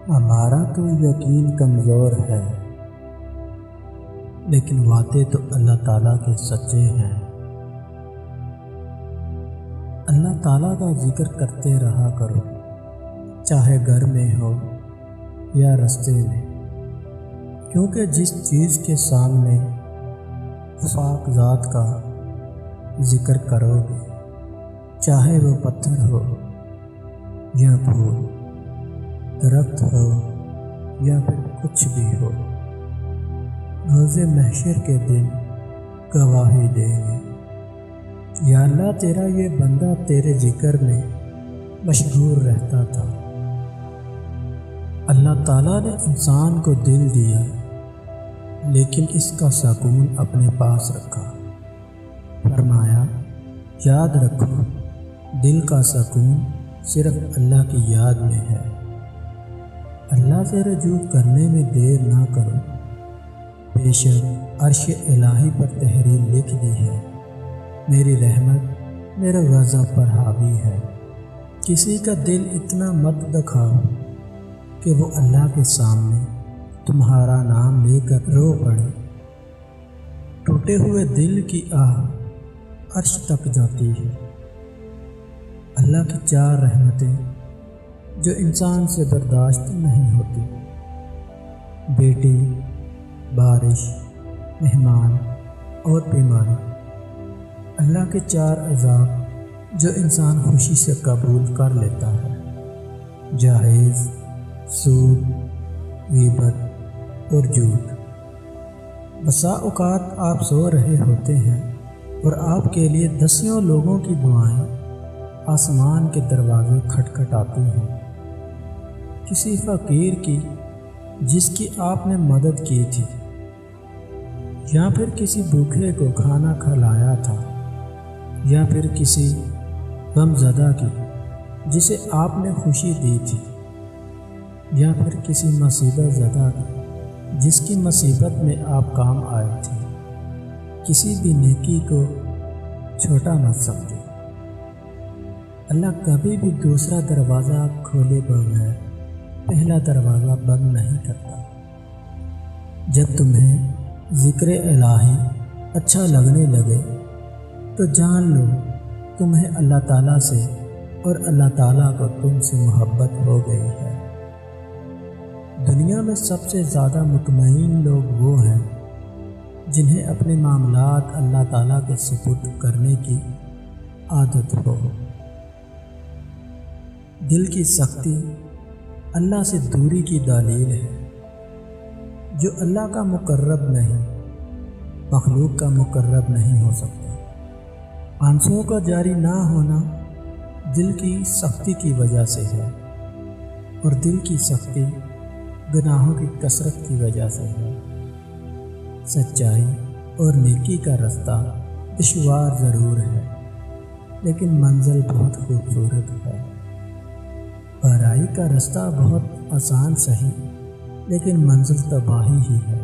ہمارا تو یقین کمزور ہے، لیکن وعدے تو اللہ تعالیٰ کے سچے ہیں۔ اللہ تعالیٰ کا ذکر کرتے رہا کرو، چاہے گھر میں ہو یا رستے میں، کیونکہ جس چیز کے سامنے پاک ذات کا ذکر کرو گے، چاہے وہ پتھر ہو یا پھول، درخت ہو یا پھر کچھ بھی ہو، روز محشر کے دن گواہی دیں گے۔ یا اللہ، تیرا یہ بندہ تیرے ذکر میں مشغول رہتا تھا۔ اللہ تعالیٰ نے انسان کو دل دیا، لیکن اس کا سکون اپنے پاس رکھا۔ فرمایا، یاد رکھو، دل کا سکون صرف اللہ کی یاد میں ہے۔ اللہ سے رجوع کرنے میں دیر نہ کرو، بے شک عرش الہی پر تحریر لکھ دی ہے، میری رحمت میرے غضب پر حاوی ہے۔ کسی کا دل اتنا مت دکھاؤ کہ وہ اللہ کے سامنے تمہارا نام لے کر رو پڑے۔ ٹوٹے ہوئے دل کی آہ عرش تک جاتی ہے۔ اللہ کی 4 رحمتیں جو انسان سے برداشت نہیں ہوتی: بیٹی، بارش، مہمان اور بیماری۔ اللہ کے 4 عذاب جو انسان خوشی سے قبول کر لیتا ہے: جہیز، سود، غیبت اور جھوٹ۔ بسا اوقات آپ سو رہے ہوتے ہیں اور آپ کے لیے دسیوں لوگوں کی دعائیں آسمان کے دروازے کھٹکھٹاتی ہیں۔ کسی فقیر کی جس کی آپ نے مدد کی تھی، یا پھر کسی بھوکے کو کھانا کھلایا تھا، یا پھر کسی غم زدہ کی جسے آپ نے خوشی دی تھی، یا پھر کسی مصیبت زدہ کی جس کی مصیبت میں آپ کام آئے تھے۔ کسی بھی نیکی کو چھوٹا مت سمجھو۔ اللہ کبھی بھی دوسرا دروازہ کھولے بغیر پہلا دروازہ بند نہیں کرتا۔ جب تمہیں ذکر الہی اچھا لگنے لگے تو جان لو تمہیں اللہ تعالیٰ سے اور اللہ تعالیٰ کو تم سے محبت ہو گئی ہے۔ دنیا میں سب سے زیادہ مطمئن لوگ وہ ہیں جنہیں اپنے معاملات اللہ تعالیٰ کے سپرد کرنے کی عادت ہو۔ دل کی سختی اللہ سے دوری کی دلیل ہے۔ جو اللہ کا مقرب نہیں، مخلوق کا مقرب نہیں ہو سکتا۔ آنسوؤں کا جاری نہ ہونا دل کی سختی کی وجہ سے ہے، اور دل کی سختی گناہوں کی کثرت کی وجہ سے ہے۔ سچائی اور نیکی کا رستہ دشوار ضرور ہے، لیکن منزل بہت خوبصورت ہے۔ برائی کا رستہ بہت آسان سہی، لیکن منزل تباہی ہی ہے۔